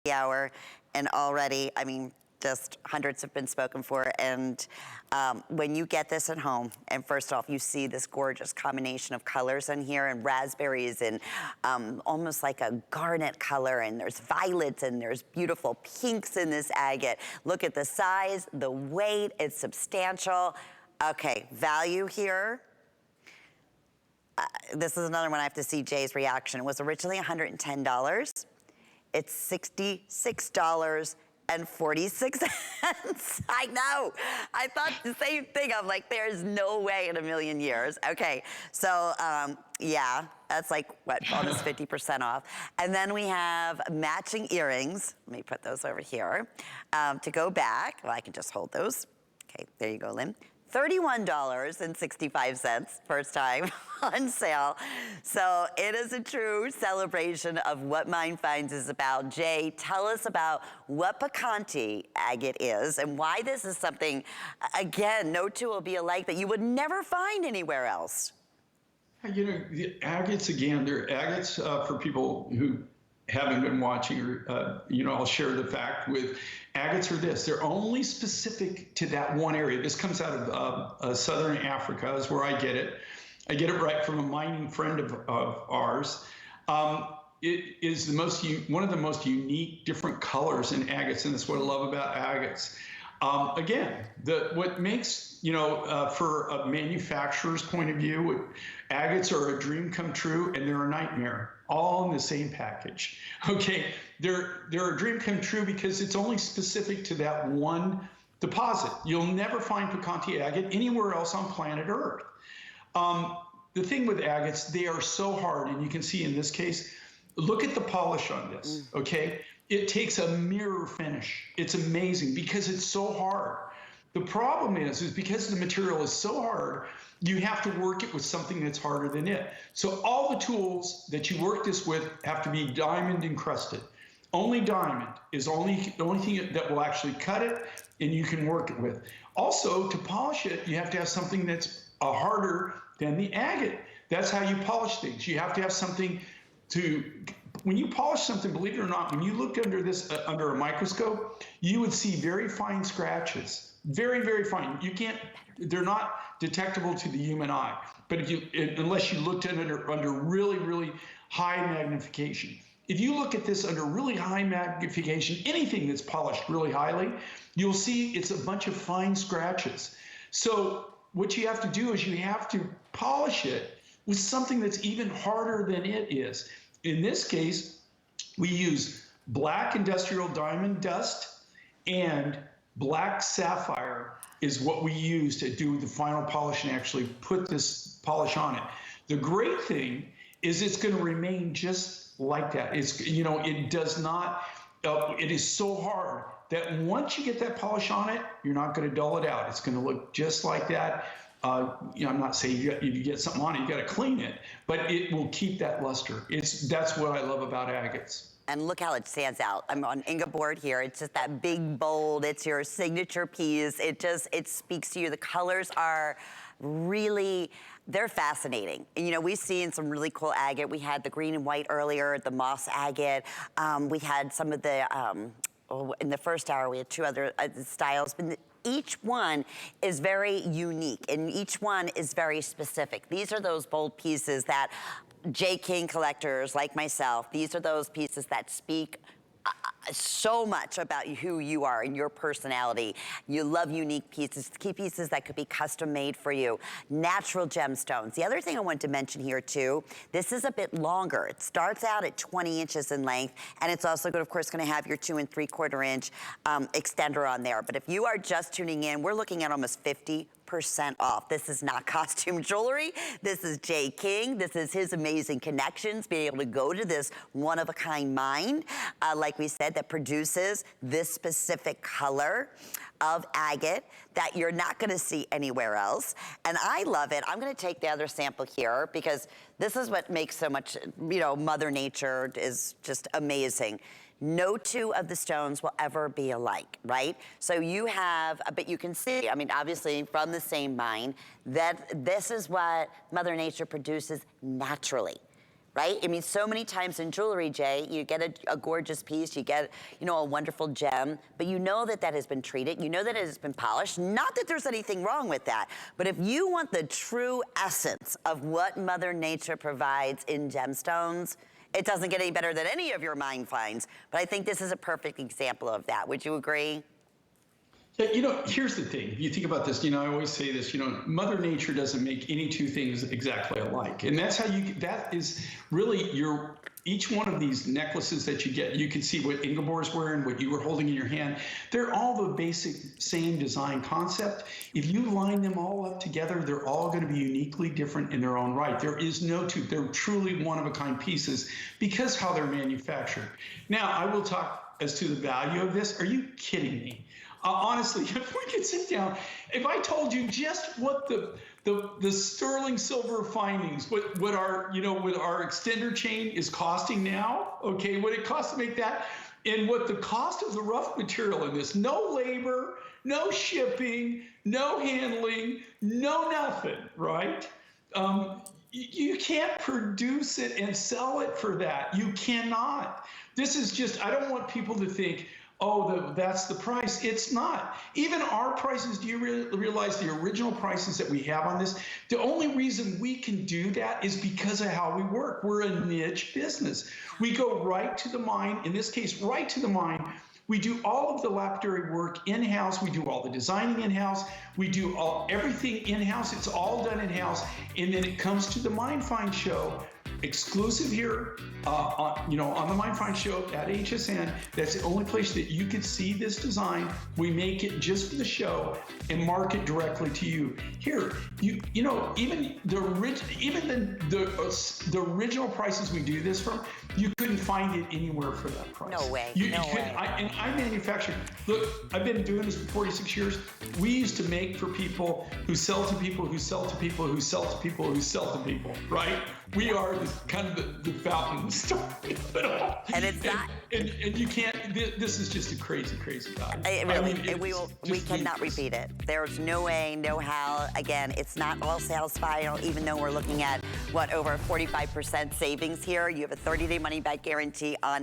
hour, and already, I mean, just hundreds have been spoken for. And when you get this at home, and first off, you see this gorgeous combination of colors in here, and raspberries, and almost like a garnet color, and there's violets, and there's beautiful pinks in this agate. Look at the size, the weight, it's substantial. Okay, value here. This is another one I have to see Jay's reaction. It was originally $110. It's $66.46. I know. I thought the same thing. I'm like, there's no way in a million years. Okay, so yeah, that's like, what, almost 50% off. And then we have matching earrings. Let me put those over here. To go back, well, I can just hold those. Okay, there you go, Lynn. $31.65, first time on sale. So it is a true celebration of what Mind Finds is about. Jay, tell us about what Picante Agate is and why this is something, again, no two will be alike, that you would never find anywhere else. You know, the agates, again, they're agates for people who haven't been watching, or, you know, I'll share the fact with agates are this. They're only specific to that one area. This comes out of Southern Africa is where I get it. I get it right from a mining friend of ours. It is the most one of the most unique different colors in agates, and that's what I love about agates. Again, what makes, you know, for a manufacturer's point of view, agates are a dream come true and they're a nightmare, all in the same package. Okay, they're a dream come true because it's only specific to that one deposit. You'll never find Picante agate anywhere else on planet Earth. The thing with agates, they are so hard, and you can see in this case, look at the polish on this, okay? It takes a mirror finish. It's amazing because it's so hard. The problem is because the material is so hard, you have to work it with something that's harder than it. So all the tools that you work this with have to be diamond encrusted. Only diamond is the only thing that will actually cut it, and you can work it with. Also, to polish it, you have to have something that's harder than the agate. That's how you polish things. You have to have something to, when you polish something, believe it or not, when you look under this, under a microscope, you would see very fine scratches, very, very fine. You can't, they're not detectable to the human eye, but if you, unless you looked at it under really, really high magnification. If you look at this under really high magnification, anything that's polished really highly, you'll see it's a bunch of fine scratches. So what you have to do is you have to polish it with something that's even harder than it is. In this case, we use black industrial diamond dust and black sapphire is what we use to do the final polish and actually put this polish on it. The great thing is it's going to remain just like that. It's, you know, it does not, it is so hard that once you get that polish on it, you're not going to dull it out. It's going to look just like that. You know, I'm not saying if you get something on it, you got to clean it, but it will keep that luster. That's what I love about agates. And look how it stands out. I'm on Ingeborg here. It's just that big, bold, it's your signature piece. It speaks to you. The colors are really, they're fascinating. And you know, we've seen some really cool agate. We had the green and white earlier, the moss agate. We had some of the, in the first hour, we had two other styles. But each one is very unique and each one is very specific. These are those bold pieces that J. King collectors like myself, these are those pieces that speak so much about who you are and your personality. You love unique pieces, key pieces that could be custom made for you. Natural gemstones. The other thing I wanted to mention here too, this is a bit longer. It starts out at 20 inches in length, and it's also good, of course, going to have your 2 3/4 inch extender on there. But if you are just tuning in, we're looking at almost 50% off. This is not costume jewelry. This is J. King. This is his amazing connections, being able to go to this one-of-a-kind mine, like we said, that produces this specific color of agate that you're not gonna see anywhere else. And I love it. I'm gonna take the other sample here because this is what makes so much, you know, Mother Nature is just amazing. No two of the stones will ever be alike, right? So you have, but you can see, I mean, obviously from the same mine, that this is what Mother Nature produces naturally. right? I mean, so many times in jewelry, Jay, you get a gorgeous piece, you get, you know, a wonderful gem, but you know that that has been treated, you know that it has been polished. Not that there's anything wrong with that, but if you want the true essence of what Mother Nature provides in gemstones, it doesn't get any better than any of your mine finds. But I think this is a perfect example of that. Would you agree? Yeah, you know, here's the thing. You think about this, you know, I always say this, you know, Mother Nature doesn't make any two things exactly alike. And that's how that is really each one of these necklaces that you get, you can see what Ingeborg's wearing, what you were holding in your hand. They're all the basic same design concept. If you line them all up together, they're all going to be uniquely different in their own right. There is no two. They're truly one-of-a-kind pieces because how they're manufactured. Now, I will talk as to the value of this. Are you kidding me? Honestly, if we could sit down, if I told you just what the sterling silver findings, what our extender chain is costing now, okay, what it costs to make that, and what the cost of the rough material in this, no labor, no shipping, no handling, no nothing, right? You can't produce it and sell it for that. You cannot. This is just, I don't want people to think, oh, that's the price. It's not. Even our prices, do you realize the original prices that we have on this? The only reason we can do that is because of how we work. We're a niche business. We go right to the mine, in this case, right to the mine. We do all of the lapidary work in-house. We do all the designing in-house. We do everything in-house. It's all done in-house. And then it comes to the Mine Find Show, exclusive here on the Mine Find Show at HSN. That's the only place that you could see this design. We make it just for the show and market directly to you. Here, you know, even the original prices we do this from, you couldn't find it anywhere for that price. No way. No way. I manufacture. Look, I've been doing this for 46 years. We used to make for people who sell to people who sell to people who sell to people who sell to people, right? We are kind of the fountain story of it all. And it's not. And you can't, this is just a crazy, crazy value. We cannot repeat it. There's no way, no how. Again, it's not all sales final, even though we're looking at, what, over 45% savings here. You have a 30-day money-back guarantee on